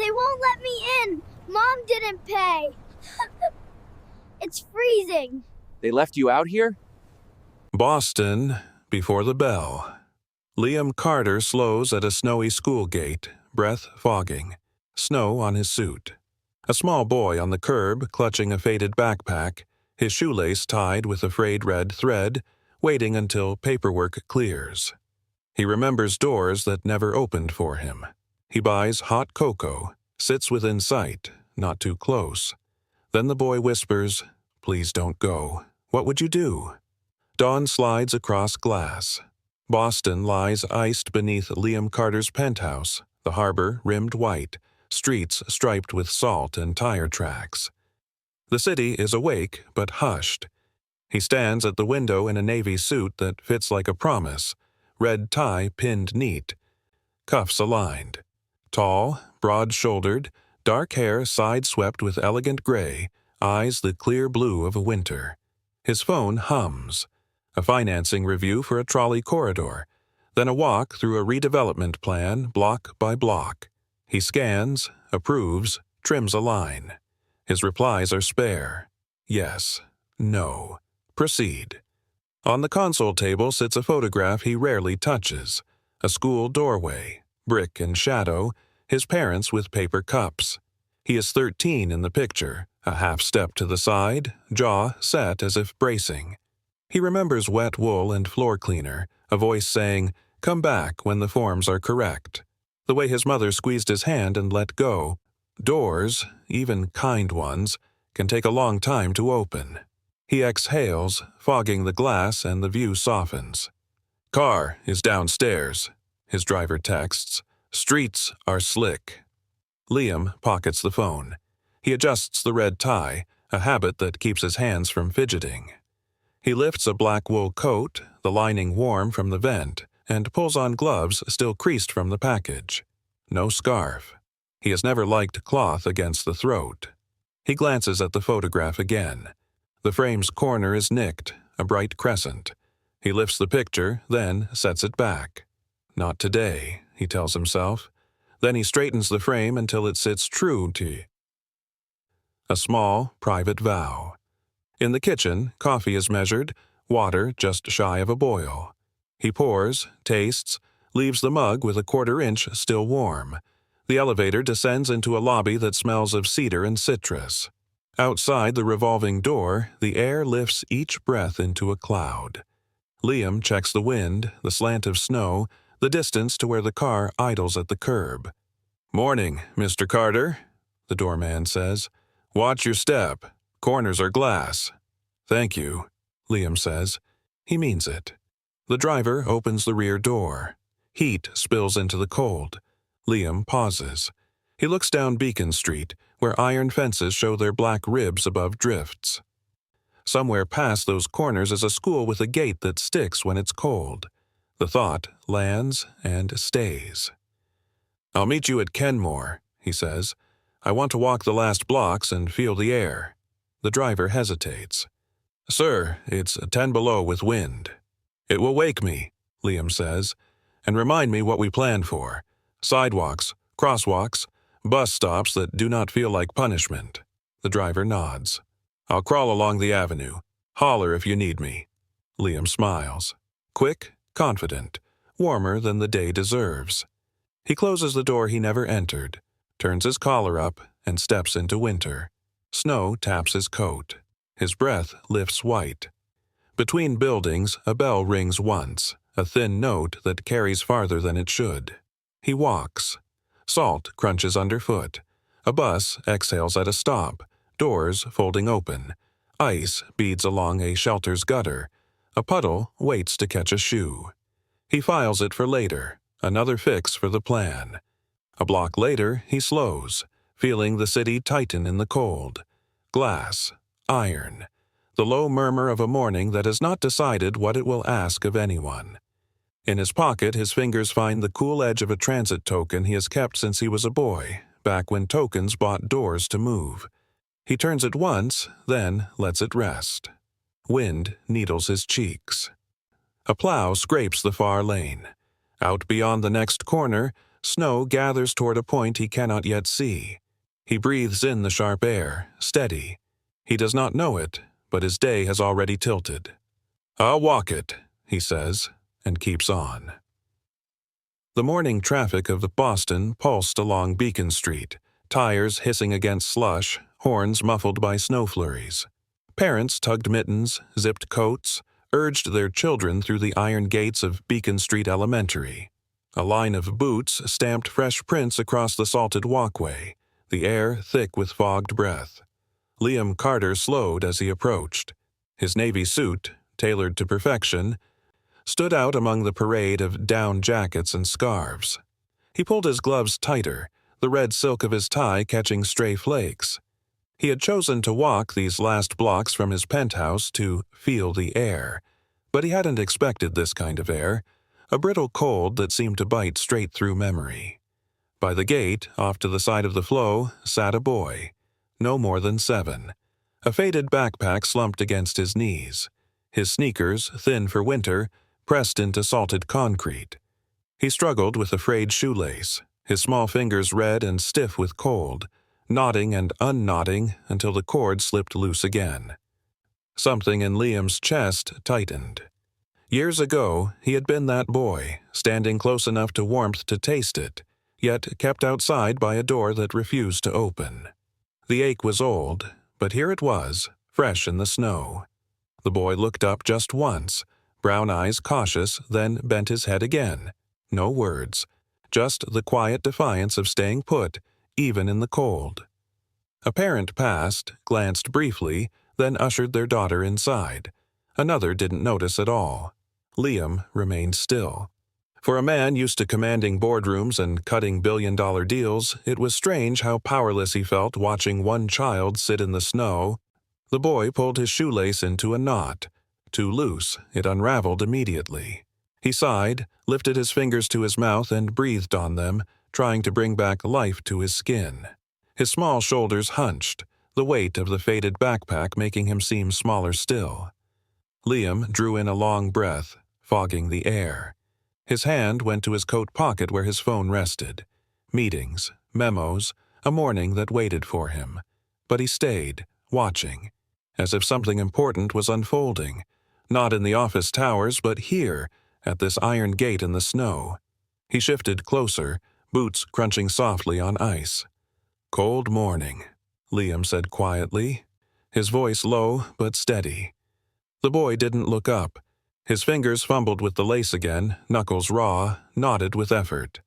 They won't let me in. Mom didn't pay. It's freezing. They left you out here? Boston, before the bell. Liam Carter slows at a snowy school gate, breath fogging, snow on his suit. A small boy on the curb, clutching a faded backpack, his shoelace tied with a frayed red thread, waiting until paperwork clears. He remembers doors that never opened for him. He buys hot cocoa, sits within sight, not too close. Then the boy whispers, "Please don't go. What would you do?" Dawn slides across glass. Boston lies iced beneath Liam Carter's penthouse, the harbor rimmed white, streets striped with salt and tire tracks. The city is awake but hushed. He stands at the window in a navy suit that fits like a promise, red tie pinned neat, cuffs aligned. Tall, broad-shouldered, dark hair side-swept with elegant gray, eyes the clear blue of a winter. His phone hums. A financing review for a trolley corridor, then a walk through a redevelopment plan block by block. He scans, approves, trims a line. His replies are spare. Yes, no, proceed. On the console table sits a photograph he rarely touches, a school doorway, brick and shadow, his parents with paper cups. He is 13 in the picture, a half step to the side, jaw set as if bracing. He remembers wet wool and floor cleaner, a voice saying, "Come back when the forms are correct." The way his mother squeezed his hand and let go. Doors, even kind ones, can take a long time to open. He exhales, fogging the glass, and the view softens. "Car is downstairs," his driver texts. "Streets are slick." Liam pockets the phone. He adjusts the red tie, a habit that keeps his hands from fidgeting. He lifts a black wool coat, the lining warm from the vent, and pulls on gloves still creased from the package. No scarf. He has never liked cloth against the throat. He glances at the photograph again. The frame's corner is nicked, a bright crescent. He lifts the picture, then sets it back. Not today, he tells himself. Then he straightens the frame until it sits true to a small, private vow. In the kitchen, coffee is measured, water just shy of a boil. He pours, tastes, leaves the mug with a quarter-inch still warm. The elevator descends into a lobby that smells of cedar and citrus. Outside the revolving door, the air lifts each breath into a cloud. Liam checks the wind, the slant of snow, the distance to where the car idles at the curb. "Morning, Mr. Carter," the doorman says. "Watch your step. Corners are glass." "Thank you," Liam says. He means it. The driver opens the rear door. Heat spills into the cold. Liam pauses. He looks down Beacon Street, where iron fences show their black ribs above drifts. Somewhere past those corners is a school with a gate that sticks when it's cold. The thought lands and stays. "I'll meet you at Kenmore," he says. "I want to walk the last blocks and feel the air." The driver hesitates. "Sir, it's 10 below with wind." "It will wake me," Liam says, "and remind me what we planned for. Sidewalks, crosswalks, bus stops that do not feel like punishment." The driver nods. "I'll crawl along the avenue. Holler if you need me." Liam smiles. Quick, confident, warmer than the day deserves. He closes the door he never entered, turns his collar up, and steps into winter. Snow taps his coat. His breath lifts white. Between buildings, a bell rings once, a thin note that carries farther than it should. He walks. Salt crunches underfoot. A bus exhales at a stop, doors folding open. Ice beads along a shelter's gutter. A puddle waits to catch a shoe. He files it for later, another fix for the plan. A block later, he slows, feeling the city tighten in the cold. Glass, iron, the low murmur of a morning that has not decided what it will ask of anyone. In his pocket, his fingers find the cool edge of a transit token he has kept since he was a boy, back when tokens bought doors to move. He turns it once, then lets it rest. Wind needles his cheeks. A plow scrapes the far lane. Out beyond the next corner, Snow gathers toward a point he cannot yet see. He breathes in the sharp air, steady. He does not know it, but his day has already tilted. "I'll walk it," he says, and keeps on. The morning traffic of Boston pulsed along Beacon Street, tires hissing against slush, horns muffled by snow flurries. Parents tugged mittens, zipped coats, urged their children through the iron gates of Beacon Street Elementary. A line of boots stamped fresh prints across the salted walkway, the air thick with fogged breath. Liam Carter slowed as he approached. His navy suit, tailored to perfection, stood out among the parade of down jackets and scarves. He pulled his gloves tighter, the red silk of his tie catching stray flakes. He had chosen to walk these last blocks from his penthouse to feel the air, but he hadn't expected this kind of air, a brittle cold that seemed to bite straight through memory. By the gate, off to the side of the flow, sat a boy, no more than 7. A faded backpack slumped against his knees. His sneakers, thin for winter, pressed into salted concrete. He struggled with a frayed shoelace, his small fingers red and stiff with cold, knotting and unknotting until the cord slipped loose again. Something in Liam's chest tightened. Years ago, he had been that boy, standing close enough to warmth to taste it, yet kept outside by a door that refused to open. The ache was old, but here it was, fresh in the snow. The boy looked up just once, brown eyes cautious, then bent his head again. No words, just the quiet defiance of staying put, even in the cold. A parent passed, glanced briefly, then ushered their daughter inside. Another didn't notice at all. Liam remained still. For a man used to commanding boardrooms and cutting billion-dollar deals, it was strange how powerless he felt watching one child sit in the snow. The boy pulled his shoelace into a knot. Too loose, it unraveled immediately. He sighed, lifted his fingers to his mouth and breathed on them, trying to bring back life to his skin. His small shoulders hunched, the weight of the faded backpack making him seem smaller still. Liam drew in a long breath, fogging the air. His hand went to his coat pocket where his phone rested. Meetings, memos, a morning that waited for him. But he stayed, watching, as if something important was unfolding, not in the office towers, but here, at this iron gate in the snow. He shifted closer, boots crunching softly on ice. "Cold morning," Liam said quietly, his voice low but steady. The boy didn't look up. His fingers fumbled with the lace again, knuckles raw, knotted with effort.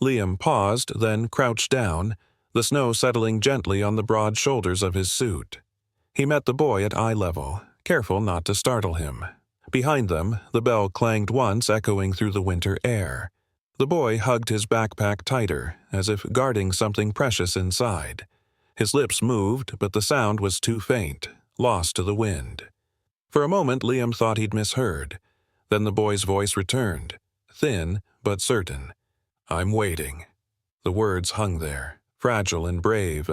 Liam paused, then crouched down, the snow settling gently on the broad shoulders of his suit. He met the boy at eye level, careful not to startle him. Behind them, the bell clanged once, echoing through the winter air. The boy hugged his backpack tighter, as if guarding something precious inside. His lips moved, but the sound was too faint, lost to the wind. For a moment, Liam thought he'd misheard. Then the boy's voice returned, thin but certain. "I'm waiting." The words hung there, fragile and brave,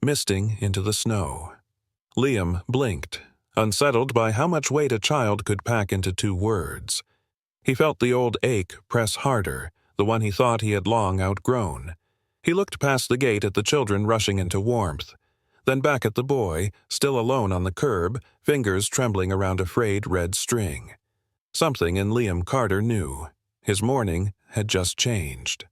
misting into the snow. Liam blinked, unsettled by how much weight a child could pack into 2 words. He felt the old ache press harder, the one he thought he had long outgrown. He looked past the gate at the children rushing into warmth, then back at the boy, still alone on the curb, fingers trembling around a frayed red string. Something in Liam Carter knew. His morning had just changed.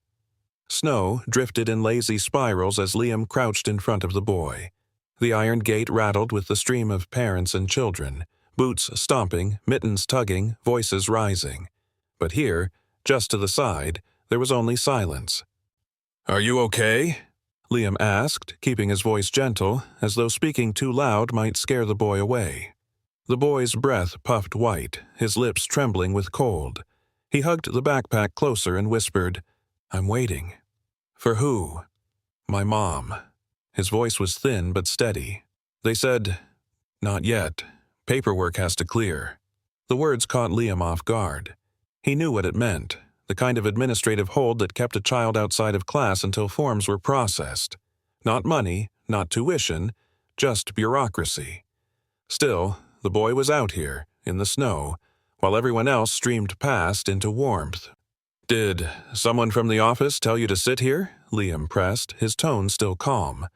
Snow drifted in lazy spirals as Liam crouched in front of the boy. The iron gate rattled with the stream of parents and children, boots stomping, mittens tugging, voices rising. But here, just to the side, there was only silence. "Are you okay?" Liam asked, keeping his voice gentle, as though speaking too loud might scare the boy away. The boy's breath puffed white, his lips trembling with cold. He hugged the backpack closer and whispered, "I'm waiting." "For who?" "My mom." His voice was thin but steady. "They said, 'Not yet. Paperwork has to clear.'" The words caught Liam off guard. He knew what it meant, the kind of administrative hold that kept a child outside of class until forms were processed. Not money, not tuition, just bureaucracy. Still, the boy was out here, in the snow, while everyone else streamed past into warmth. Did someone from the office tell you to sit here? Liam pressed, his tone still calm.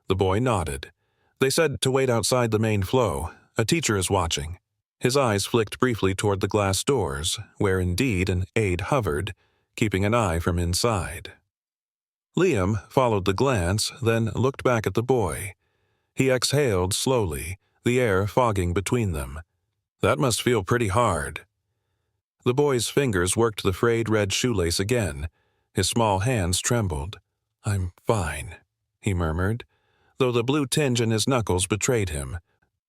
The boy nodded. They said to wait outside the main flow. A teacher is watching. His eyes flicked briefly toward the glass doors, where indeed an aide hovered, keeping an eye from inside. Liam followed the glance, then looked back at the boy. He exhaled slowly, the air fogging between them. That must feel pretty hard. The boy's fingers worked the frayed red shoelace again. His small hands trembled. "I'm fine," he murmured, though the blue tinge in his knuckles betrayed him.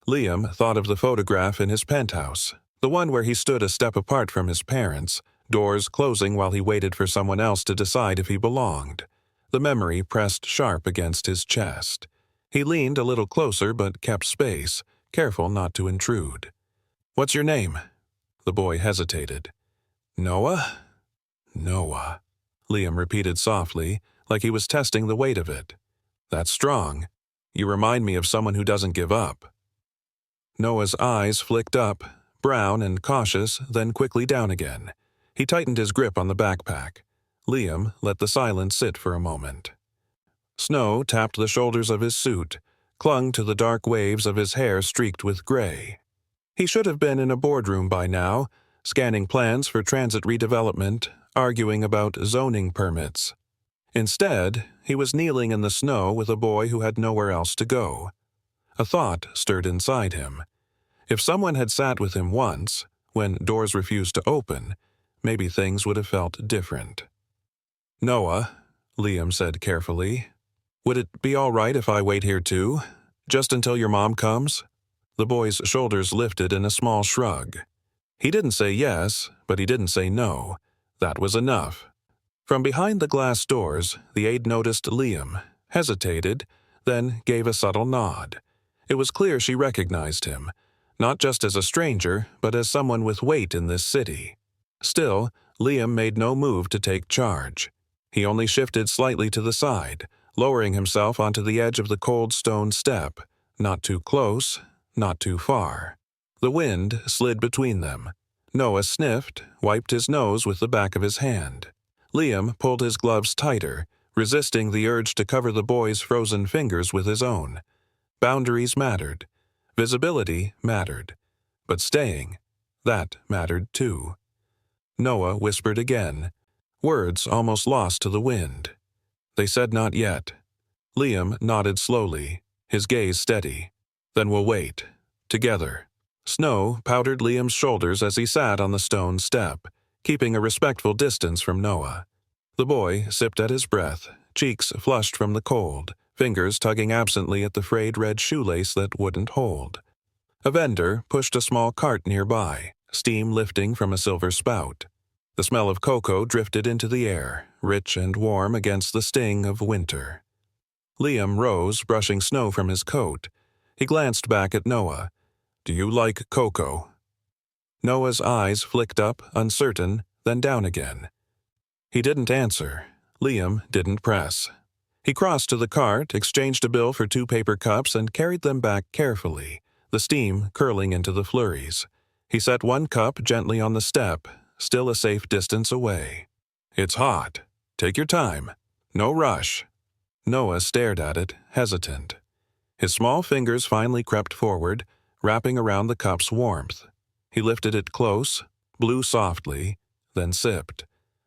Liam thought of the photograph in his penthouse, the one where he stood a step apart from his parents, doors closing while he waited for someone else to decide if he belonged. The memory pressed sharp against his chest. He leaned a little closer but kept space, careful not to intrude. "What's your name?" The boy hesitated. "Noah?" "Noah," Liam repeated softly, like he was testing the weight of it. "That's strong. You remind me of someone who doesn't give up." Noah's eyes flicked up, brown and cautious, then quickly down again. He tightened his grip on the backpack. Liam let the silence sit for a moment. Snow tapped the shoulders of his suit, clung to the dark waves of his hair streaked with gray. He should have been in a boardroom by now, scanning plans for transit redevelopment, arguing about zoning permits. Instead, he was kneeling in the snow with a boy who had nowhere else to go. A thought stirred inside him. If someone had sat with him once, when doors refused to open, maybe things would have felt different. "Noah," Liam said carefully, "would it be all right if I wait here too? Just until your mom comes?" The boy's shoulders lifted in a small shrug. He didn't say yes, but he didn't say no. That was enough. From behind the glass doors, the aide noticed Liam, hesitated, then gave a subtle nod. It was clear she recognized him, not just as a stranger, but as someone with weight in this city. Still, Liam made no move to take charge. He only shifted slightly to the side, lowering himself onto the edge of the cold stone step, not too close, not too far. The wind slid between them. Noah sniffed, wiped his nose with the back of his hand. Liam pulled his gloves tighter, resisting the urge to cover the boy's frozen fingers with his own. Boundaries mattered. Visibility mattered. But staying, that mattered too. Noah whispered again, words almost lost to the wind. They said not yet. Liam nodded slowly, his gaze steady. "Then we'll wait. Together." Snow powdered Liam's shoulders as he sat on the stone step, keeping a respectful distance from Noah. The boy sipped at his breath, cheeks flushed from the cold, fingers tugging absently at the frayed red shoelace that wouldn't hold. A vendor pushed a small cart nearby, steam lifting from a silver spout. The smell of cocoa drifted into the air, rich and warm against the sting of winter. Liam rose, brushing snow from his coat. He glanced back at Noah. "Do you like cocoa?" Noah's eyes flicked up, uncertain, then down again. He didn't answer. Liam didn't press. He crossed to the cart, exchanged a bill for 2 paper cups, and carried them back carefully, the steam curling into the flurries. He set one cup gently on the step, still a safe distance away. "It's hot. Take your time. No rush." Noah stared at it, hesitant. His small fingers finally crept forward, wrapping around the cup's warmth. He lifted it close, blew softly, then sipped.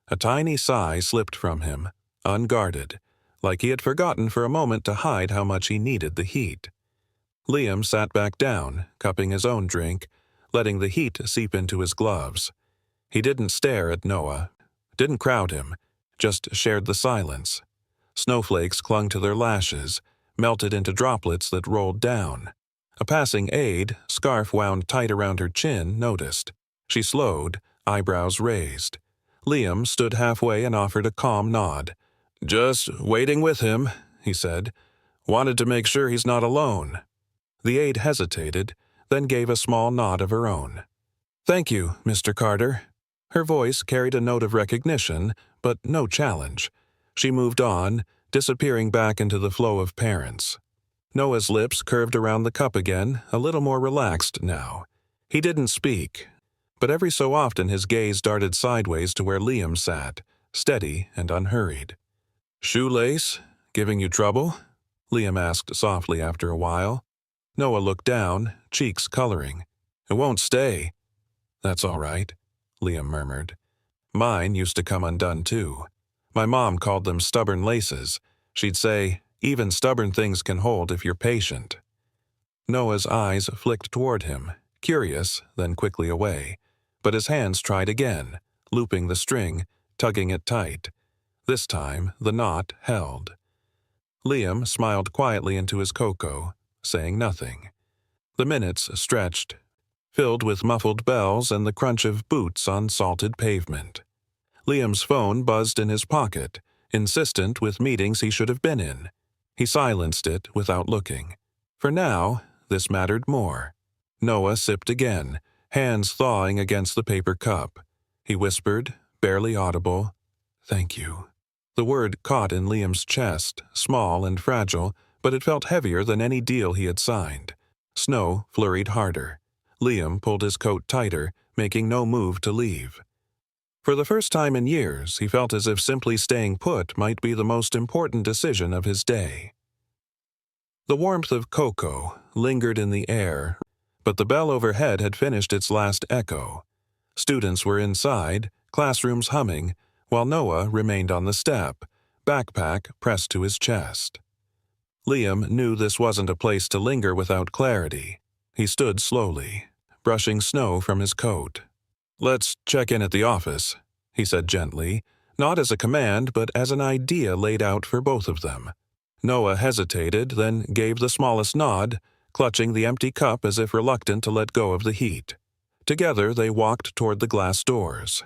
A tiny sigh slipped from him, unguarded, like he had forgotten for a moment to hide how much he needed the heat. Liam sat back down, cupping his own drink, letting the heat seep into his gloves. He didn't stare at Noah, didn't crowd him, just shared the silence. Snowflakes clung to their lashes, melted into droplets that rolled down. A passing aide, scarf wound tight around her chin, noticed. She slowed, eyebrows raised. Liam stood halfway and offered a calm nod. "Just waiting with him," he said. "Wanted to make sure he's not alone." The aide hesitated, then gave a small nod of her own. "Thank you, Mr. Carter." Her voice carried a note of recognition, but no challenge. She moved on, disappearing back into the flow of parents. Noah's lips curved around the cup again, a little more relaxed now. He didn't speak, but every so often his gaze darted sideways to where Liam sat, steady and unhurried. "Shoelace? Giving you trouble?" Liam asked softly after a while. Noah looked down, cheeks coloring. "It won't stay." "That's all right," Liam murmured. "Mine used to come undone too. My mom called them stubborn laces. She'd say, 'Even stubborn things can hold if you're patient.'" Noah's eyes flicked toward him, curious, then quickly away. But his hands tried again, looping the string, tugging it tight. This time, the knot held. Liam smiled quietly into his cocoa, saying nothing. The minutes stretched, filled with muffled bells and the crunch of boots on salted pavement. Liam's phone buzzed in his pocket, insistent with meetings he should have been in. He silenced it without looking. For now, this mattered more. Noah sipped again, hands thawing against the paper cup. He whispered, barely audible, "Thank you." The word caught in Liam's chest, small and fragile, but it felt heavier than any deal he had signed. Snow flurried harder. Liam pulled his coat tighter, making no move to leave. For the first time in years, he felt as if simply staying put might be the most important decision of his day. The warmth of cocoa lingered in the air, but the bell overhead had finished its last echo. Students were inside, classrooms humming, while Noah remained on the step, backpack pressed to his chest. Liam knew this wasn't a place to linger without clarity. He stood slowly, brushing snow from his coat. "Let's check in at the office," he said gently, not as a command but as an idea laid out for both of them. Noah hesitated, then gave the smallest nod, clutching the empty cup as if reluctant to let go of the heat. Together they walked toward the glass doors.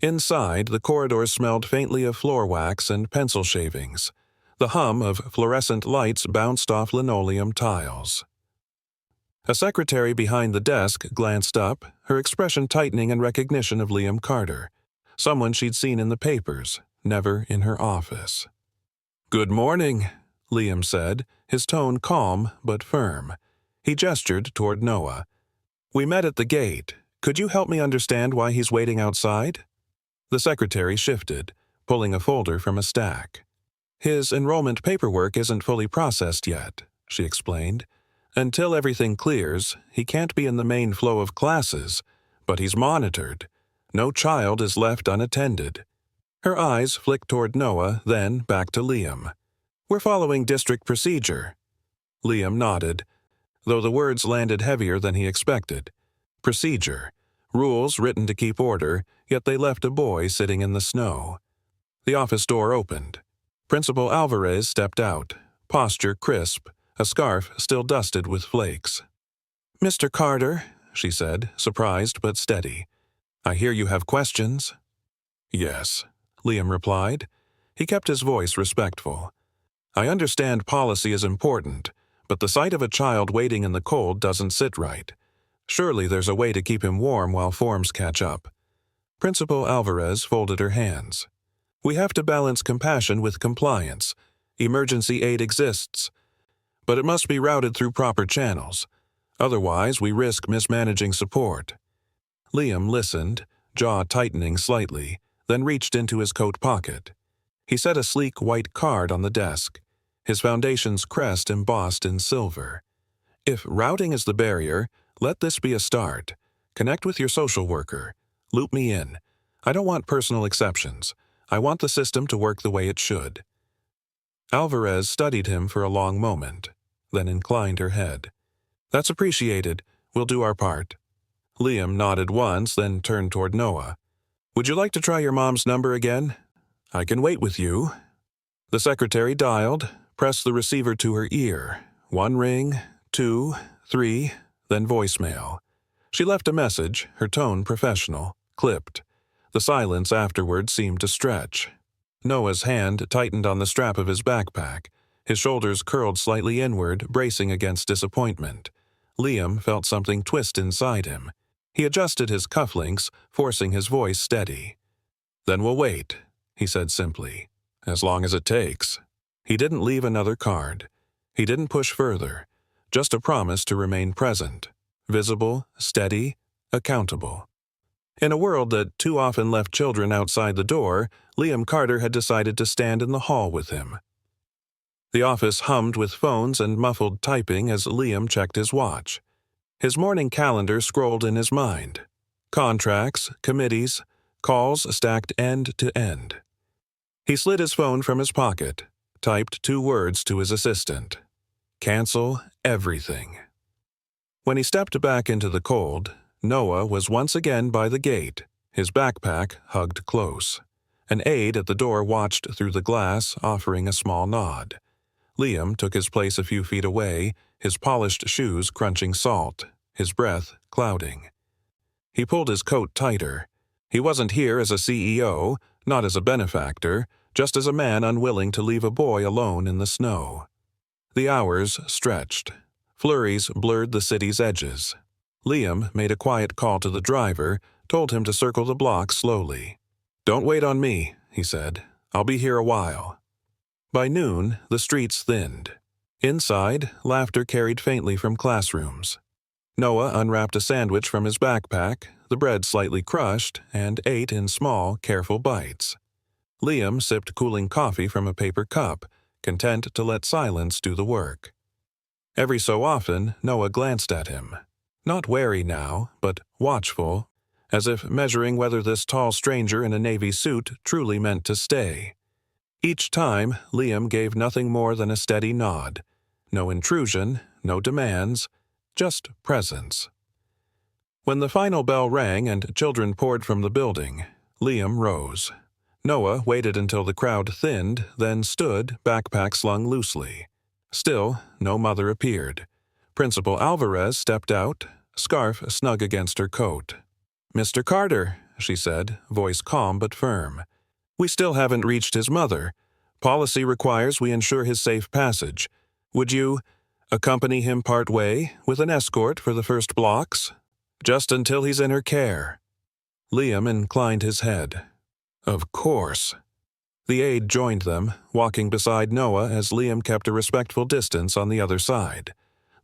Inside, the corridors smelled faintly of floor wax and pencil shavings. The hum of fluorescent lights bounced off linoleum tiles. A secretary behind the desk glanced up, her expression tightening in recognition of Liam Carter, someone she'd seen in the papers, never in her office. "Good morning," Liam said, his tone calm but firm. He gestured toward Noah. "We met at the gate. Could you help me understand why he's waiting outside?" The secretary shifted, pulling a folder from a stack. "His enrollment paperwork isn't fully processed yet," she explained. "Until everything clears, he can't be in the main flow of classes, but he's monitored. No child is left unattended." Her eyes flicked toward Noah, then back to Liam. "We're following district procedure." Liam nodded, though the words landed heavier than he expected. Procedure. Rules written to keep order, yet they left a boy sitting in the snow. The office door opened. Principal Alvarez stepped out, posture crisp, a scarf still dusted with flakes. "Mr. Carter," she said, surprised but steady. "I hear you have questions." "Yes," Liam replied. He kept his voice respectful. "I understand policy is important, but the sight of a child waiting in the cold doesn't sit right. Surely there's a way to keep him warm while forms catch up." Principal Alvarez folded her hands. "We have to balance compassion with compliance. Emergency aid exists, but it must be routed through proper channels. Otherwise, we risk mismanaging support." Liam listened, jaw tightening slightly, then reached into his coat pocket. He set a sleek white card on the desk, his foundation's crest embossed in silver. "If routing is the barrier, let this be a start. Connect with your social worker. Loop me in. I don't want personal exceptions. I want the system to work the way it should." Alvarez studied him for a long moment, then inclined her head. "That's appreciated. We'll do our part." Liam nodded once, then turned toward Noah. "Would you like to try your mom's number again? I can wait with you." The secretary dialed, pressed the receiver to her ear. One ring, 2, 3, then voicemail. She left a message, her tone professional, clipped. The silence afterward seemed to stretch. Noah's hand tightened on the strap of his backpack. His shoulders curled slightly inward, bracing against disappointment. Liam felt something twist inside him. He adjusted his cufflinks, forcing his voice steady. "Then we'll wait," he said simply. "As long as it takes." He didn't leave another card. He didn't push further. Just a promise to remain present, visible, steady, accountable. In a world that too often left children outside the door, Liam Carter had decided to stand in the hall with him. The office hummed with phones and muffled typing as Liam checked his watch. His morning calendar scrolled in his mind. Contracts, committees, calls stacked end to end. He slid his phone from his pocket, typed 2 words to his assistant. Cancel everything. When he stepped back into the cold, Noah was once again by the gate, his backpack hugged close. An aide at the door watched through the glass, offering a small nod. Liam took his place a few feet away, his polished shoes crunching salt, his breath clouding. He pulled his coat tighter. He wasn't here as a CEO, not as a benefactor, just as a man unwilling to leave a boy alone in the snow. The hours stretched. Flurries blurred the city's edges. Liam made a quiet call to the driver, told him to circle the block slowly. "Don't wait on me," he said. "I'll be here a while." By noon, the streets thinned. Inside, laughter carried faintly from classrooms. Noah unwrapped a sandwich from his backpack, the bread slightly crushed, and ate in small, careful bites. Liam sipped cooling coffee from a paper cup, content to let silence do the work. Every so often, Noah glanced at him. Not wary now, but watchful, as if measuring whether this tall stranger in a navy suit truly meant to stay. Each time, Liam gave nothing more than a steady nod. No intrusion, no demands, just presence. When the final bell rang and children poured from the building, Liam rose. Noah waited until the crowd thinned, then stood, backpack slung loosely. Still, no mother appeared. Principal Alvarez stepped out, scarf snug against her coat. "Mr. Carter," she said, voice calm but firm. "We still haven't reached his mother. Policy requires we ensure his safe passage. Would you accompany him part way, with an escort for the first blocks? Just until he's in her care." Liam inclined his head. "Of course." The aide joined them, walking beside Noah as Liam kept a respectful distance on the other side.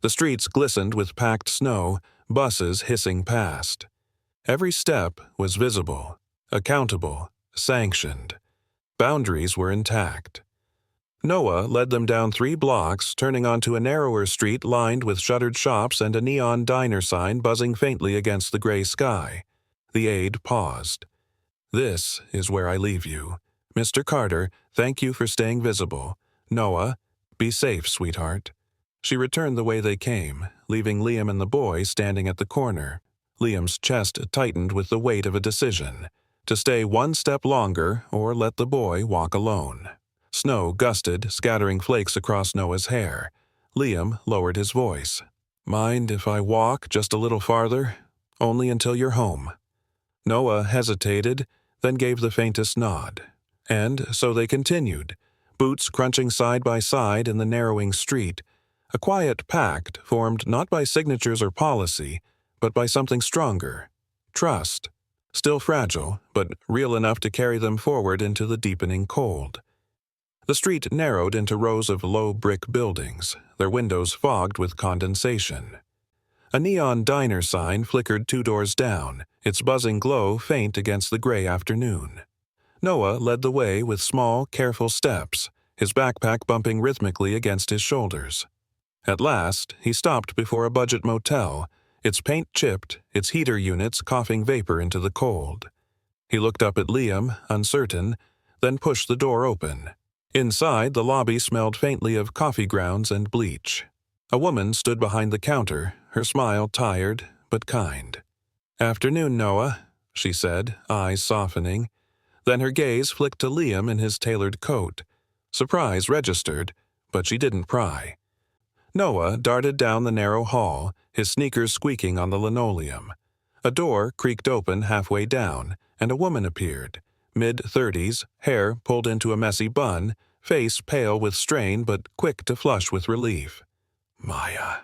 The streets glistened with packed snow, buses hissing past. Every step was visible, accountable, sanctioned. Boundaries were intact. Noah led them down 3 blocks, turning onto a narrower street lined with shuttered shops and a neon diner sign buzzing faintly against the gray sky. The aide paused. "This is where I leave you. Mr. Carter, thank you for staying visible. Noah, be safe, sweetheart." She returned the way they came, leaving Liam and the boy standing at the corner. Liam's chest tightened with the weight of a decision, to stay 1 step longer or let the boy walk alone. Snow gusted, scattering flakes across Noah's hair. Liam lowered his voice. "Mind if I walk just a little farther? Only until you're home." Noah hesitated, then gave the faintest nod. And so they continued, boots crunching side by side in the narrowing street, a quiet pact formed not by signatures or policy, but by something stronger, trust, still fragile, but real enough to carry them forward into the deepening cold. The street narrowed into rows of low brick buildings, their windows fogged with condensation. A neon diner sign flickered 2 doors down, its buzzing glow faint against the gray afternoon. Noah led the way with small, careful steps, his backpack bumping rhythmically against his shoulders. At last, he stopped before a budget motel, its paint chipped, its heater units coughing vapor into the cold. He looked up at Liam, uncertain, then pushed the door open. Inside, the lobby smelled faintly of coffee grounds and bleach. A woman stood behind the counter, her smile tired but kind. "Afternoon, Noah," she said, eyes softening. Then her gaze flicked to Liam in his tailored coat. Surprise registered, but she didn't pry. Noah darted down the narrow hall, his sneakers squeaking on the linoleum. A door creaked open halfway down, and a woman appeared, mid-30s, hair pulled into a messy bun, face pale with strain but quick to flush with relief. "Maya,"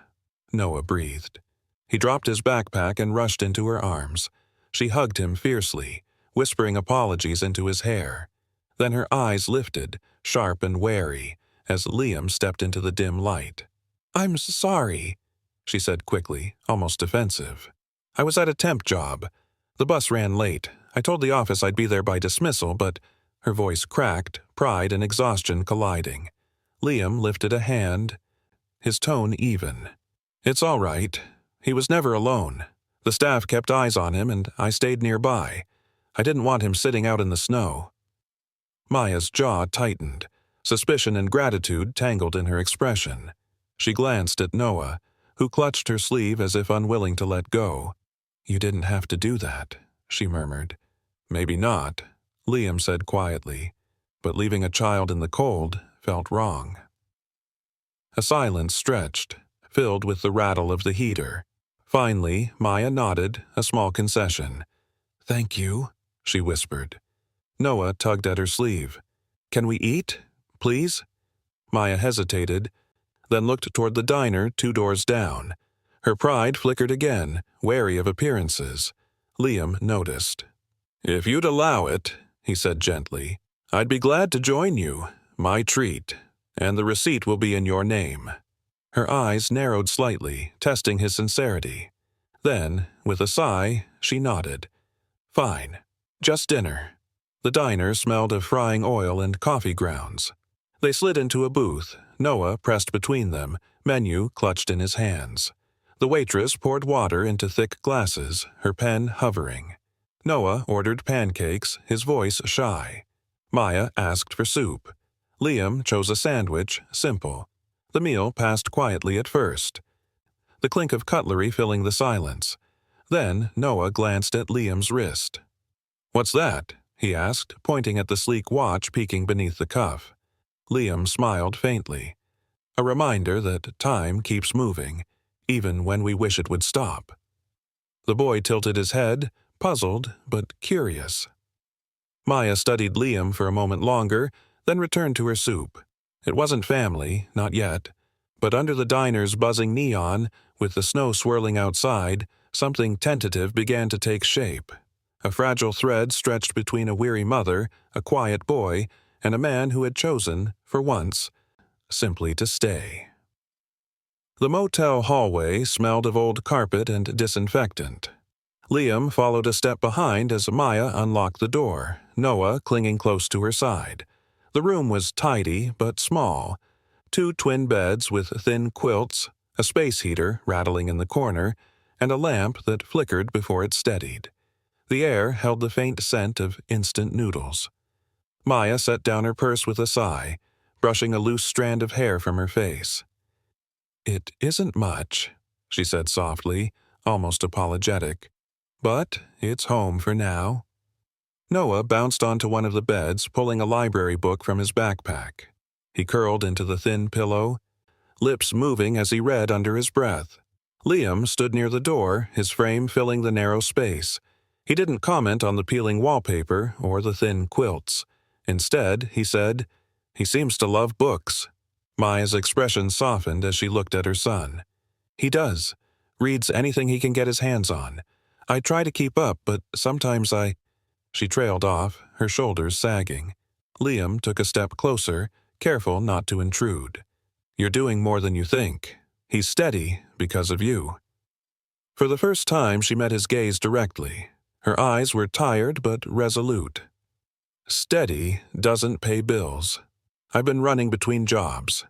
Noah breathed. He dropped his backpack and rushed into her arms. She hugged him fiercely, whispering apologies into his hair. Then her eyes lifted, sharp and wary, as Liam stepped into the dim light. "I'm sorry," she said quickly, almost defensive. "I was at a temp job. The bus ran late. I told the office I'd be there by dismissal, but her voice cracked, pride and exhaustion colliding. Liam lifted a hand, his tone even. It's all right. He was never alone. The staff kept eyes on him, and I stayed nearby. I didn't want him sitting out in the snow. Maya's jaw tightened. Suspicion and gratitude tangled in her expression. She glanced at Noah, who clutched her sleeve as if unwilling to let go. You didn't have to do that, she murmured. Maybe not, Liam said quietly, but leaving a child in the cold felt wrong. A silence stretched, filled with the rattle of the heater. Finally, Maya nodded, a small concession. Thank you, she whispered. Noah tugged at her sleeve. Can we eat, please? Maya hesitated, then looked toward the diner 2 doors down. Her pride flickered again, wary of appearances. Liam noticed. If you'd allow it, he said gently, I'd be glad to join you. My treat. And the receipt will be in your name. Her eyes narrowed slightly, testing his sincerity. Then, with a sigh, she nodded. Fine. Just dinner. The diner smelled of frying oil and coffee grounds. They slid into a booth, Noah pressed between them, menu clutched in his hands. The waitress poured water into thick glasses, her pen hovering. Noah ordered pancakes, his voice shy. Maya asked for soup. Liam chose a sandwich, simple. The meal passed quietly at first, the clink of cutlery filling the silence. Then Noah glanced at Liam's wrist. What's that? He asked, pointing at the sleek watch peeking beneath the cuff. Liam smiled faintly. A reminder that time keeps moving, even when we wish it would stop. The boy tilted his head, puzzled but curious. Maya studied Liam for a moment longer, then returned to her soup. It wasn't family, not yet. But under the diner's buzzing neon, with the snow swirling outside, something tentative began to take shape. A fragile thread stretched between a weary mother, a quiet boy, and a man who had chosen, for once, simply to stay. The motel hallway smelled of old carpet and disinfectant. Liam followed a step behind as Maya unlocked the door, Noah clinging close to her side. The room was tidy but small. 2 twin beds with thin quilts, a space heater rattling in the corner, and a lamp that flickered before it steadied. The air held the faint scent of instant noodles. Maya set down her purse with a sigh, brushing a loose strand of hair from her face. It isn't much, she said softly, almost apologetic. But it's home for now. Noah bounced onto one of the beds, pulling a library book from his backpack. He curled into the thin pillow, lips moving as he read under his breath. Liam stood near the door, his frame filling the narrow space. He didn't comment on the peeling wallpaper or the thin quilts. Instead, he said, "He seems to love books." Maya's expression softened as she looked at her son. "He does. Reads anything he can get his hands on. I try to keep up, but sometimes She trailed off, her shoulders sagging. Liam took a step closer, careful not to intrude. "You're doing more than you think. He's steady because of you." For the first time, she met his gaze directly. Her eyes were tired but resolute. "Steady doesn't pay bills. I've been running between jobs.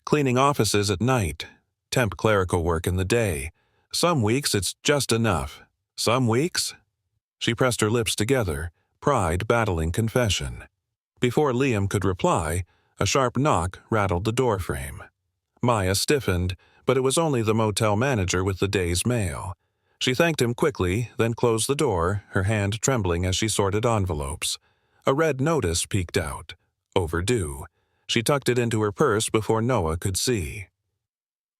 Cleaning offices at night, temp clerical work in the day. Some weeks it's just enough. Some weeks..." She pressed her lips together, pride battling confession. Before Liam could reply, a sharp knock rattled the doorframe. Maya stiffened, but it was only the motel manager with the day's mail. She thanked him quickly, then closed the door, her hand trembling as she sorted envelopes. A red notice peeked out. Overdue. She tucked it into her purse before Noah could see.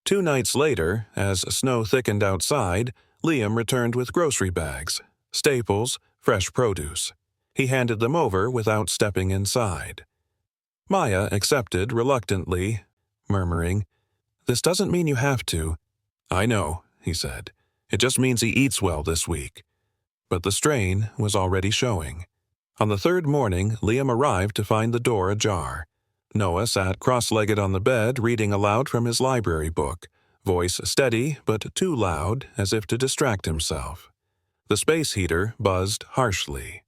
2 nights later, as snow thickened outside, Liam returned with grocery bags. Staples, fresh produce. He handed them over without stepping inside. Maya accepted reluctantly, murmuring, "This doesn't mean you have to." "I know," he said. "It just means he eats well this week." But the strain was already showing. On the 3rd morning, Liam arrived to find the door ajar. Noah sat cross-legged on the bed, reading aloud from his library book, voice steady but too loud, as if to distract himself. The space heater buzzed harshly.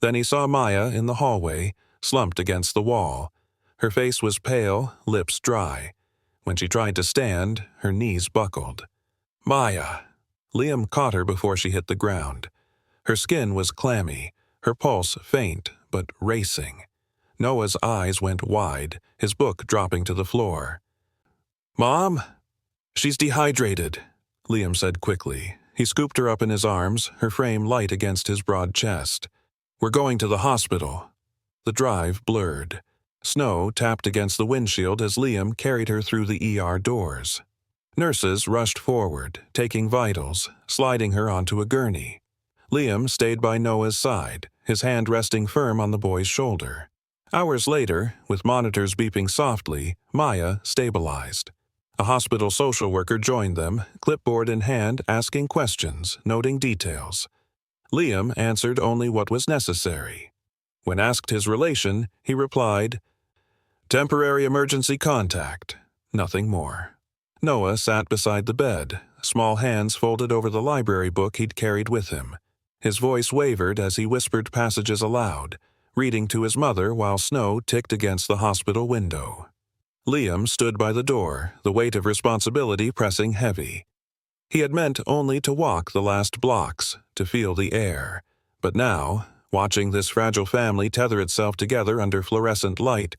Then he saw Maya in the hallway, slumped against the wall. Her face was pale, lips dry. When she tried to stand, her knees buckled. Maya! Liam caught her before she hit the ground. Her skin was clammy, her pulse faint but racing. Noah's eyes went wide, his book dropping to the floor. "Mom? She's dehydrated," Liam said quickly. He scooped her up in his arms, her frame light against his broad chest. "We're going to the hospital." The drive blurred. Snow tapped against the windshield as Liam carried her through the ER doors. Nurses rushed forward, taking vitals, sliding her onto a gurney. Liam stayed by Noah's side, his hand resting firm on the boy's shoulder. Hours later, with monitors beeping softly, Maya stabilized. A hospital social worker joined them, clipboard in hand, asking questions, noting details. Liam answered only what was necessary. When asked his relation, he replied, "Temporary emergency contact." Nothing more. Noah sat beside the bed, small hands folded over the library book he'd carried with him. His voice wavered as he whispered passages aloud, reading to his mother while snow ticked against the hospital window. Liam stood by the door, the weight of responsibility pressing heavy. He had meant only to walk the last blocks, to feel the air. But now, watching this fragile family tether itself together under fluorescent light,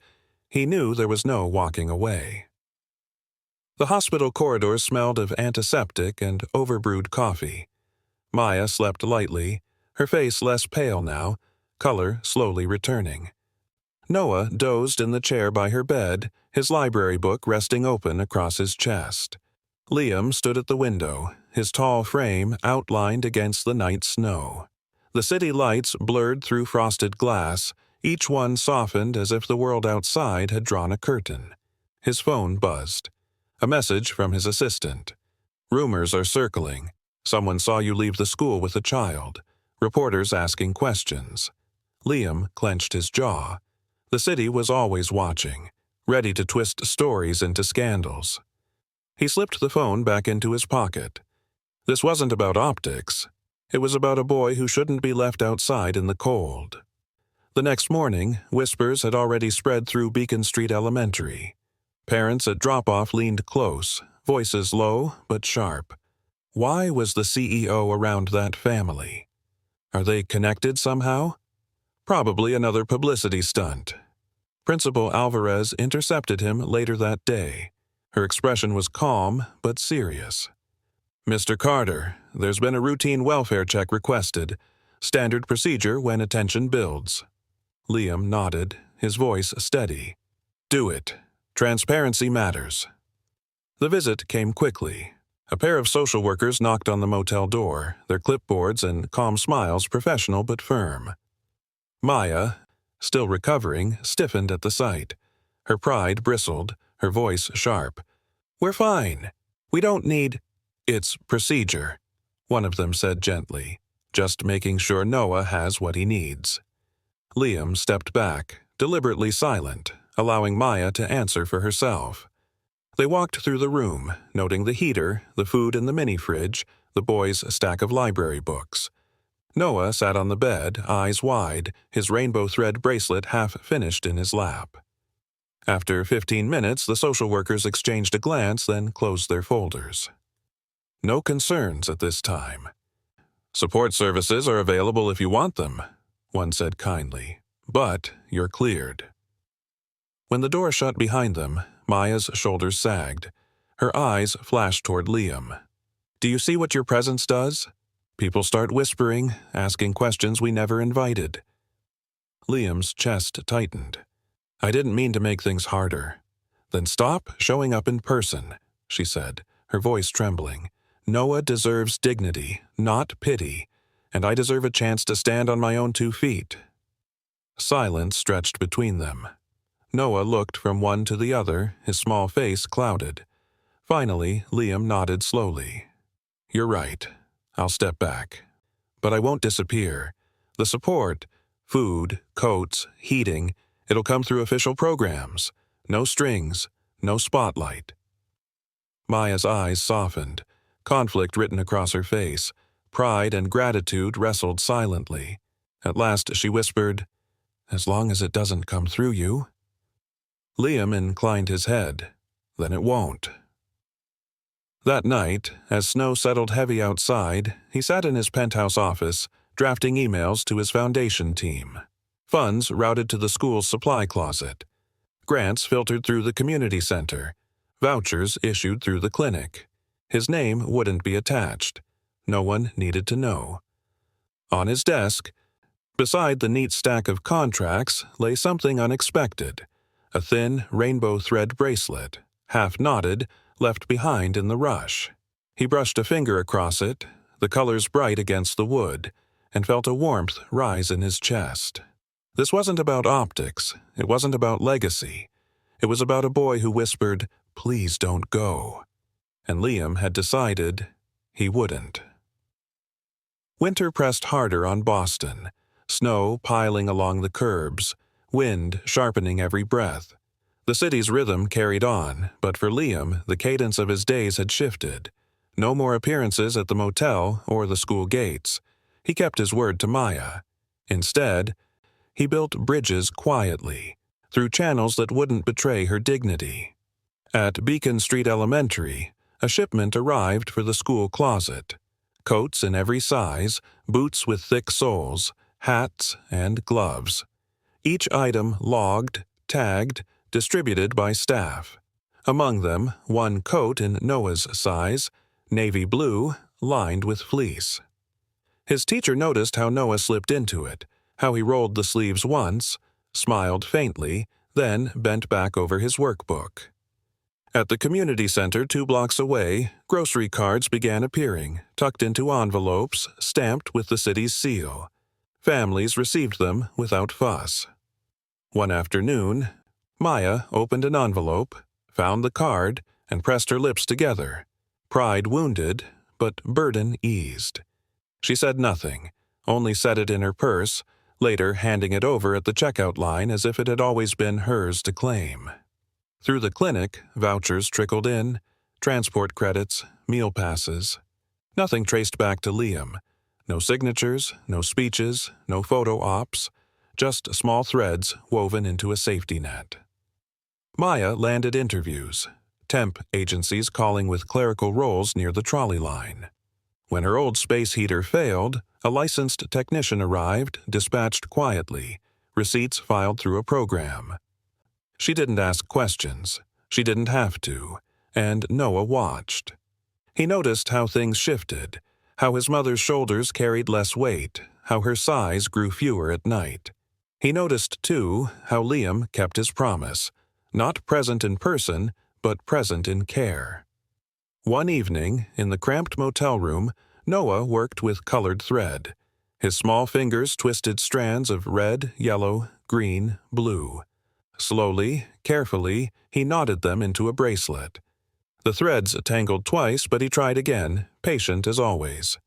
he knew there was no walking away. The hospital corridors smelled of antiseptic and overbrewed coffee. Maya slept lightly, her face less pale now, color slowly returning. Noah dozed in the chair by her bed, his library book resting open across his chest. Liam stood at the window, his tall frame outlined against the night snow. The city lights blurred through frosted glass, each one softened as if the world outside had drawn a curtain. His phone buzzed. A message from his assistant. "Rumors are circling. Someone saw you leave the school with a child. Reporters asking questions." Liam clenched his jaw. The city was always watching, ready to twist stories into scandals. He slipped the phone back into his pocket. This wasn't about optics. It was about a boy who shouldn't be left outside in the cold. The next morning, whispers had already spread through Beacon Street Elementary. Parents at drop-off leaned close, voices low but sharp. Why was the CEO around that family? Are they connected somehow? Probably another publicity stunt. Principal Alvarez intercepted him later that day. Her expression was calm but serious. "Mr. Carter, there's been a routine welfare check requested. Standard procedure when attention builds." Liam nodded, his voice steady. "Do it. Transparency matters." The visit came quickly. A pair of social workers knocked on the motel door, their clipboards and calm smiles professional but firm. Maya, still recovering, stiffened at the sight. Her pride bristled, her voice sharp. "We're fine. We don't need—" "It's procedure," one of them said gently, "just making sure Noah has what he needs." Liam stepped back, deliberately silent, allowing Maya to answer for herself. They walked through the room, noting the heater, the food in the mini-fridge, the boy's stack of library books. Noah sat on the bed, eyes wide, his rainbow thread bracelet half finished in his lap. After 15 minutes, the social workers exchanged a glance, then closed their folders. "No concerns at this time. Support services are available if you want them," one said kindly, "but you're cleared." When the door shut behind them, Maya's shoulders sagged. Her eyes flashed toward Liam. "Do you see what your presence does? People start whispering, asking questions we never invited." Liam's chest tightened. "I didn't mean to make things harder." "Then stop showing up in person," she said, her voice trembling. "Noah deserves dignity, not pity, and I deserve a chance to stand on my own 2 feet." Silence stretched between them. Noah looked from one to the other, his small face clouded. Finally, Liam nodded slowly. "You're right. I'll step back. But I won't disappear. The support, food, coats, heating, it'll come through official programs. No strings, no spotlight." Maya's eyes softened, conflict written across her face. pride and gratitude wrestled silently. At last she whispered, "As long as it doesn't come through you." Liam inclined his head. "Then it won't." That night, as snow settled heavy outside, he sat in his penthouse office, drafting emails to his foundation team. Funds routed to the school's supply closet. Grants filtered through the community center. Vouchers issued through the clinic. His name wouldn't be attached. No one needed to know. On his desk, beside the neat stack of contracts, lay something unexpected. A thin, rainbow thread bracelet, half knotted, left behind in the rush. He brushed a finger across it, the colors bright against the wood, and felt a warmth rise in his chest. This wasn't about optics. It wasn't about legacy. It was about a boy who whispered, "Please don't go." And Liam had decided he wouldn't. Winter pressed harder on Boston, snow piling along the curbs, wind sharpening every breath. The city's rhythm carried on, but for Liam, the cadence of his days had shifted. No more appearances at the motel or the school gates. He kept his word to Maya. Instead, he built bridges quietly, through channels that wouldn't betray her dignity. At Beacon Street Elementary, a shipment arrived for the school closet. Coats in every size, boots with thick soles, hats, and gloves. Each item logged, tagged, distributed by staff. Among them, one coat in Noah's size, navy blue, lined with fleece. His teacher noticed how Noah slipped into it, how he rolled the sleeves once, smiled faintly, then bent back over his workbook. At the community center 2 blocks away, grocery cards began appearing, tucked into envelopes, stamped with the city's seal. Families received them without fuss. One afternoon, Maya opened an envelope, found the card, and pressed her lips together. Pride wounded, but burden eased. She said nothing, only set it in her purse, later handing it over at the checkout line as if it had always been hers to claim. Through the clinic, vouchers trickled in, transport credits, meal passes. Nothing traced back to Liam. No signatures, no speeches, no photo ops, just small threads woven into a safety net. Maya landed interviews, temp agencies calling with clerical roles near the trolley line. When her old space heater failed, a licensed technician arrived, dispatched quietly, receipts filed through a program. She didn't ask questions. She didn't have to, and Noah watched. He noticed how things shifted, how his mother's shoulders carried less weight, how her sighs grew fewer at night. He noticed, too, how Liam kept his promise, not present in person, but present in care. One evening, in the cramped motel room, Noah worked with colored thread. His small fingers twisted strands of red, yellow, green, blue. Slowly, carefully, he knotted them into a bracelet. The threads tangled twice, but he tried again, patient as always.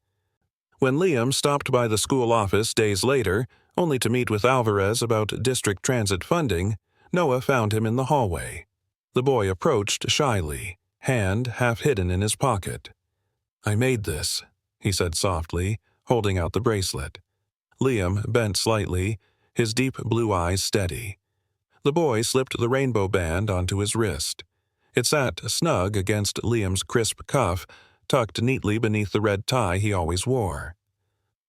When Liam stopped by the school office days later, only to meet with Alvarez about district transit funding, Noah found him in the hallway. The boy approached shyly, hand half hidden in his pocket. "I made this," he said softly, holding out the bracelet. Liam bent slightly, his deep blue eyes steady. The boy slipped the rainbow band onto his wrist. It sat snug against Liam's crisp cuff, tucked neatly beneath the red tie he always wore.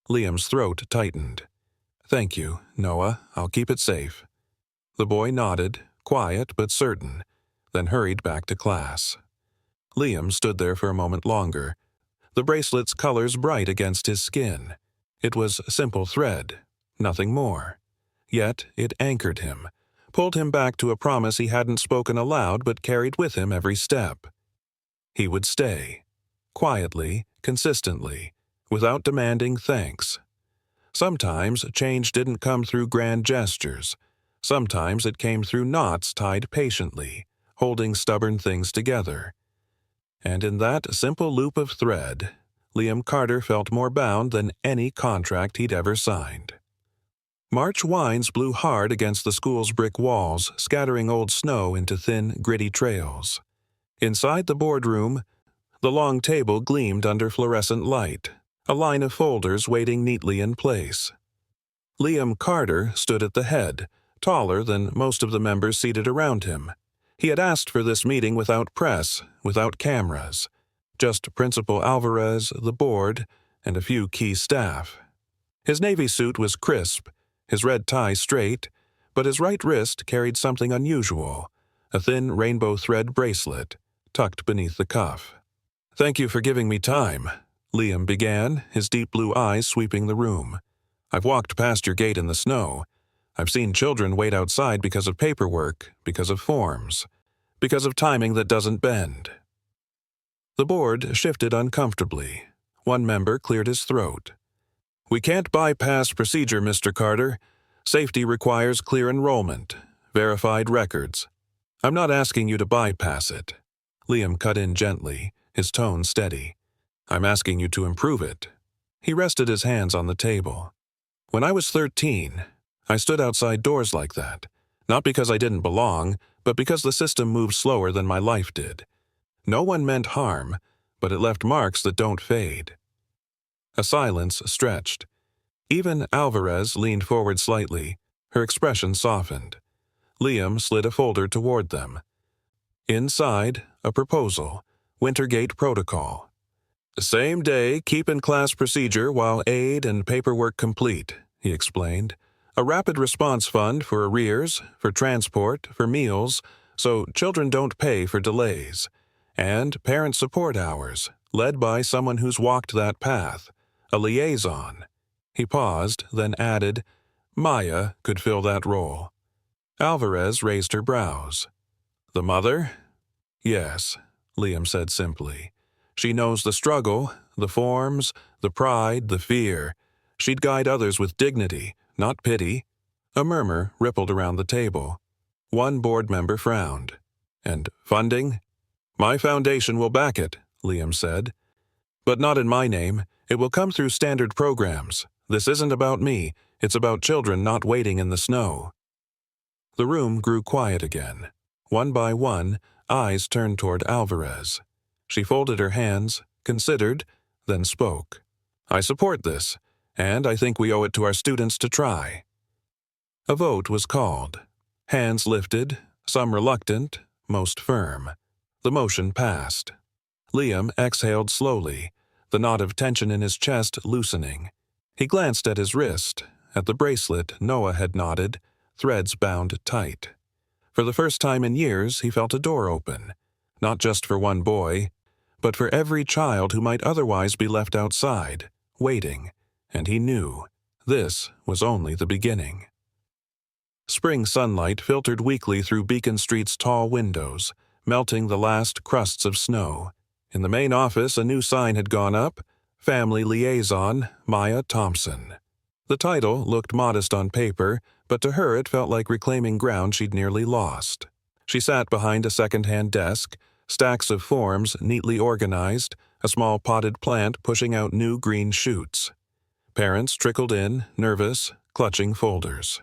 Liam's throat tightened. "Thank you, Noah. I'll keep it safe." The boy nodded, quiet but certain, then hurried back to class. Liam stood there for a moment longer, the bracelet's colors bright against his skin. It was simple thread, nothing more. Yet it anchored him, pulled him back to a promise he hadn't spoken aloud but carried with him every step. He would stay, quietly, consistently, without demanding thanks. Sometimes change didn't come through grand gestures. Sometimes it came through knots tied patiently, holding stubborn things together. And in that simple loop of thread, Liam Carter felt more bound than any contract he'd ever signed. March winds blew hard against the school's brick walls, scattering old snow into thin, gritty trails. Inside the boardroom, the long table gleamed under fluorescent light. a line of folders waiting neatly in place. Liam Carter stood at the head, taller than most of the members seated around him. He had asked for this meeting without press, without cameras. Just Principal Alvarez, the board, and a few key staff. His navy suit was crisp, his red tie straight, but his right wrist carried something unusual, a thin rainbow thread bracelet, tucked beneath the cuff. "Thank you for giving me time," Liam began, his deep blue eyes sweeping the room. "I've walked past your gate in the snow. I've seen children wait outside because of paperwork, because of forms, because of timing that doesn't bend." The board shifted uncomfortably. One member cleared his throat. "We can't bypass procedure, Mr. Carter. Safety requires clear enrollment, verified records. I'm not asking you to bypass it." Liam cut in gently, his tone steady. "I'm asking you to improve it." He rested his hands on the table. "When I was 13, I stood outside doors like that, not because I didn't belong, but because the system moved slower than my life did. No one meant harm, but it left marks that don't fade." A silence stretched. Even Alvarez leaned forward slightly, her expression softened. Liam slid a folder toward them. Inside, a proposal, Wintergate Protocol. "Same day, keep in class procedure while aid and paperwork complete," he explained. "A rapid response fund for arrears, for transport, for meals, so children don't pay for delays. And parent support hours, led by someone who's walked that path, a liaison." He paused, then added, "Maya could fill that role." Alvarez raised her brows. "The mother?" "Yes," Liam said simply. "She knows the struggle, the forms, the pride, the fear. She'd guide others with dignity, not pity." A murmur rippled around the table. One board member frowned. "And funding?" "My foundation will back it," Liam said. "But not in my name. It will come through standard programs. This isn't about me. It's about children not waiting in the snow." The room grew quiet again. One by one, eyes turned toward Alvarez. She folded her hands, considered, then spoke. "I support this, and I think we owe it to our students to try." A vote was called. Hands lifted, some reluctant, most firm. The motion passed. Liam exhaled slowly, the knot of tension in his chest loosening. He glanced at his wrist, at the bracelet Noah had knotted, threads bound tight. For the first time in years, he felt a door open, not just for one boy, but for every child who might otherwise be left outside, waiting, and he knew this was only the beginning. Spring sunlight filtered weakly through Beacon Street's tall windows, melting the last crusts of snow. In the main office, a new sign had gone up, Family Liaison, Maya Thompson. The title looked modest on paper, but to her it felt like reclaiming ground she'd nearly lost. She sat behind a second-hand desk, stacks of forms neatly organized, a small potted plant pushing out new green shoots. Parents trickled in, nervous, clutching folders.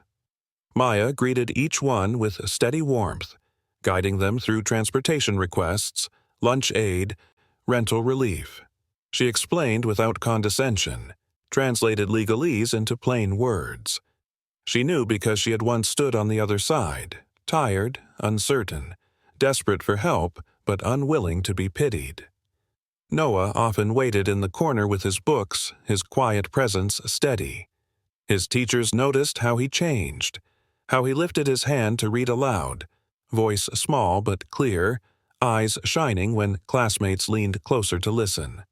Maya greeted each one with steady warmth, guiding them through transportation requests, lunch aid, rental relief. She explained without condescension, translated legalese into plain words. She knew because she had once stood on the other side, tired, uncertain, desperate for help, but unwilling to be pitied. Noah often waited in the corner with his books, his quiet presence steady. His teachers noticed how he changed, how he lifted his hand to read aloud, voice small but clear, eyes shining when classmates leaned closer to listen.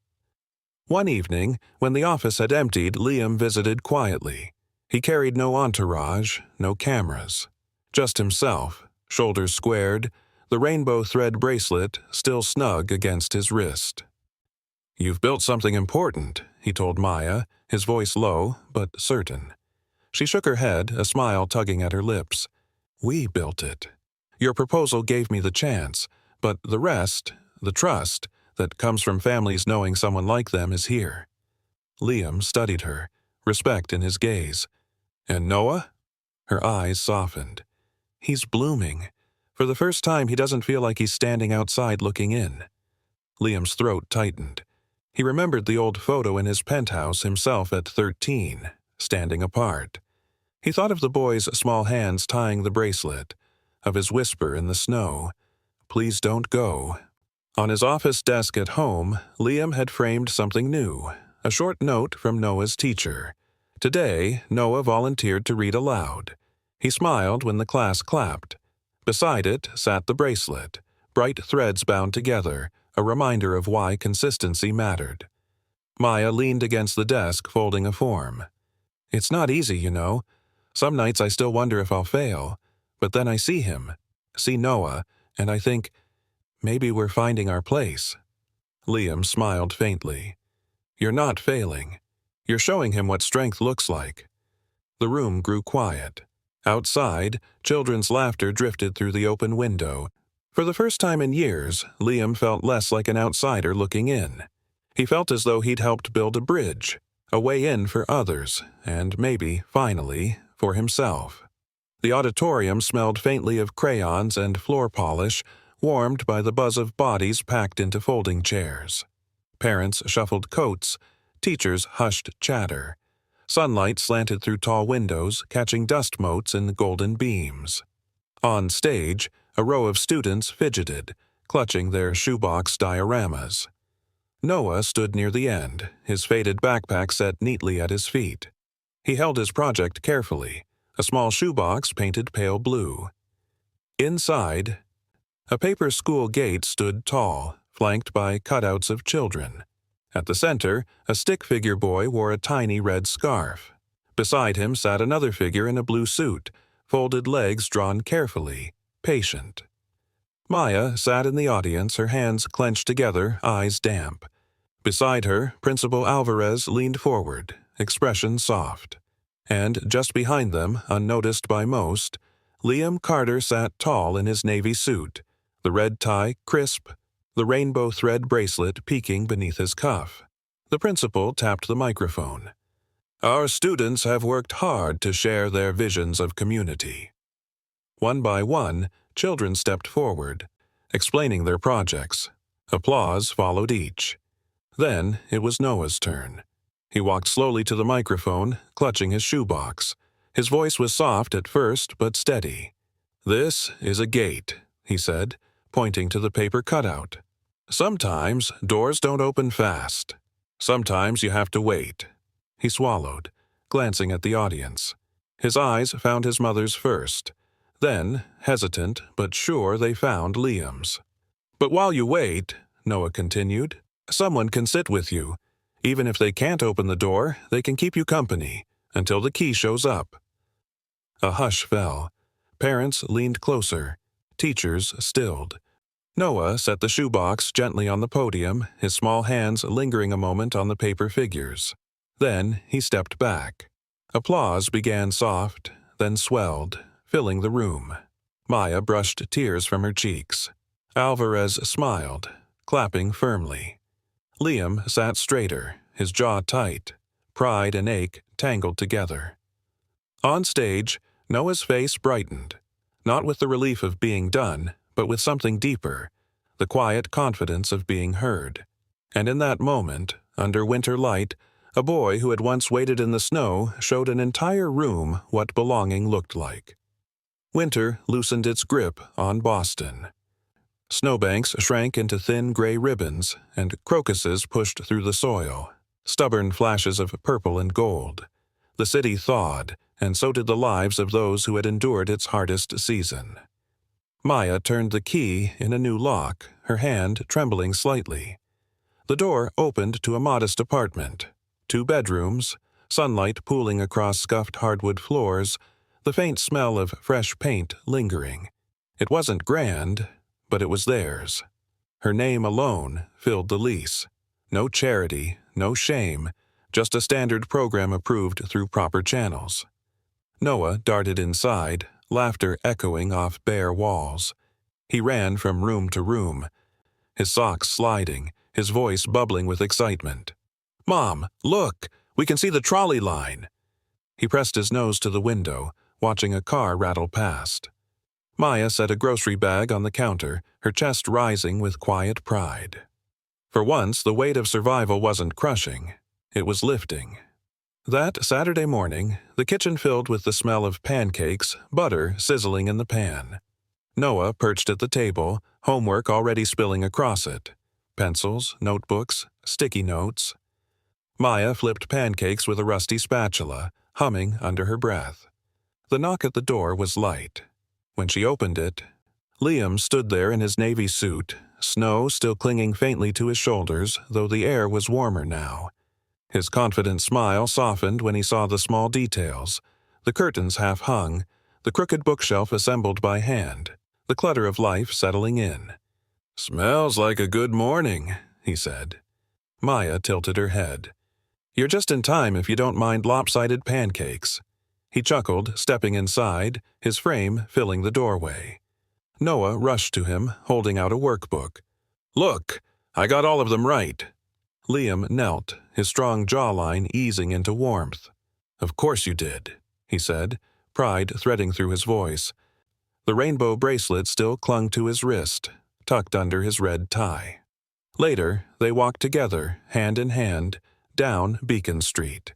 One evening, when the office had emptied, Liam visited quietly. He carried no entourage, no cameras. Just himself, shoulders squared, the rainbow thread bracelet still snug against his wrist. "You've built something important," he told Maya, his voice low but certain. She shook her head, a smile tugging at her lips. "We built it. Your proposal gave me the chance, but the rest, the trust, that comes from families knowing someone like them is here." Liam studied her, respect in his gaze. "And Noah?" Her eyes softened. "He's blooming. For the first time, he doesn't feel like he's standing outside looking in." Liam's throat tightened. He remembered the old photo in his penthouse, himself at 13, standing apart. He thought of the boy's small hands tying the bracelet, of his whisper in the snow, "Please don't go." On his office desk at home, Liam had framed something new, a short note from Noah's teacher. Today, Noah volunteered to read aloud. He smiled when the class clapped. Beside it sat the bracelet, bright threads bound together, a reminder of why consistency mattered. Maya leaned against the desk, folding a form. "It's not easy, you know. Some nights I still wonder if I'll fail, but then I see him, see Noah, and I think, maybe we're finding our place." Liam smiled faintly. "You're not failing. You're showing him what strength looks like." The room grew quiet. Outside, children's laughter drifted through the open window. For the first time in years, Liam felt less like an outsider looking in. He felt as though he'd helped build a bridge, a way in for others, and maybe, finally, for himself. The auditorium smelled faintly of crayons and floor polish, warmed by the buzz of bodies packed into folding chairs. Parents shuffled coats, teachers hushed chatter. Sunlight slanted through tall windows, catching dust motes in golden beams. On stage, a row of students fidgeted, clutching their shoebox dioramas. Noah stood near the end, his faded backpack set neatly at his feet. He held his project carefully, a small shoebox painted pale blue. Inside, a paper school gate stood tall, flanked by cutouts of children. At the center, a stick figure boy wore a tiny red scarf. Beside him sat another figure in a blue suit, folded legs drawn carefully, patient. Maya sat in the audience, her hands clenched together, eyes damp. Beside her, Principal Alvarez leaned forward, expression soft. And just behind them, unnoticed by most, Liam Carter sat tall in his navy suit, the red tie crisp, the rainbow thread bracelet peeking beneath his cuff. The principal tapped the microphone. "Our students have worked hard to share their visions of community." One by one, children stepped forward, explaining their projects. Applause followed each. Then it was Noah's turn. He walked slowly to the microphone, clutching his shoebox. His voice was soft at first, but steady. "This is a gate," he said, pointing to the paper cutout. "Sometimes doors don't open fast. Sometimes you have to wait." He swallowed, glancing at the audience. His eyes found his mother's first. Then, hesitant but sure, they found Liam's. "But while you wait," Noah continued, "someone can sit with you. Even if they can't open the door, they can keep you company, until the key shows up." A hush fell. Parents leaned closer. Teachers stilled. Noah set the shoebox gently on the podium, his small hands lingering a moment on the paper figures. Then he stepped back. Applause began soft, then swelled, filling the room. Maya brushed tears from her cheeks. Alvarez smiled, clapping firmly. Liam sat straighter, his jaw tight, pride and ache tangled together. On stage, Noah's face brightened, not with the relief of being done, but with something deeper, the quiet confidence of being heard. And in that moment, under winter light, a boy who had once waited in the snow showed an entire room what belonging looked like. Winter loosened its grip on Boston. Snowbanks shrank into thin gray ribbons, and crocuses pushed through the soil, stubborn flashes of purple and gold. The city thawed, and so did the lives of those who had endured its hardest season. Maya turned the key in a new lock, her hand trembling slightly. The door opened to a modest apartment. 2 bedrooms, sunlight pooling across scuffed hardwood floors, the faint smell of fresh paint lingering. It wasn't grand, but it was theirs. Her name alone filled the lease. No charity, no shame, just a standard program approved through proper channels. Noah darted inside, laughter echoing off bare walls. He ran from room to room, his socks sliding, his voice bubbling with excitement. "Mom, look! We can see the trolley line!" He pressed his nose to the window, watching a car rattle past. Maya set a grocery bag on the counter, her chest rising with quiet pride. For once, the weight of survival wasn't crushing. It was lifting. That Saturday morning, the kitchen filled with the smell of pancakes, butter sizzling in the pan. Noah perched at the table, homework already spilling across it. Pencils, notebooks, sticky notes. Maya flipped pancakes with a rusty spatula, humming under her breath. The knock at the door was light. When she opened it, Liam stood there in his navy suit, snow still clinging faintly to his shoulders, though the air was warmer now. His confident smile softened when he saw the small details, the curtains half hung, the crooked bookshelf assembled by hand, the clutter of life settling in. "Smells like a good morning," he said. Maya tilted her head. "You're just in time if you don't mind lopsided pancakes." He chuckled, stepping inside, his frame filling the doorway. Noah rushed to him, holding out a workbook. "Look, I got all of them right." Liam knelt, his strong jawline easing into warmth. "Of course you did," he said, pride threading through his voice. The rainbow bracelet still clung to his wrist, tucked under his red tie. Later, they walked together, hand in hand, down Beacon Street.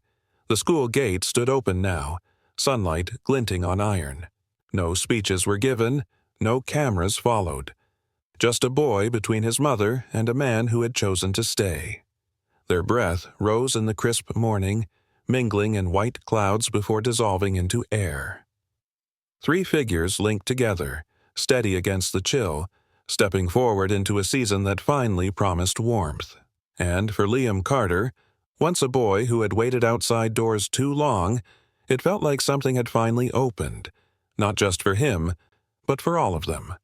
The school gate stood open now, sunlight glinting on iron. No speeches were given, no cameras followed. Just a boy between his mother and a man who had chosen to stay. Their breath rose in the crisp morning, mingling in white clouds before dissolving into air. 3 figures linked together, steady against the chill, stepping forward into a season that finally promised warmth. And for Liam Carter, once a boy who had waited outside doors too long, it felt like something had finally opened, not just for him, but for all of them.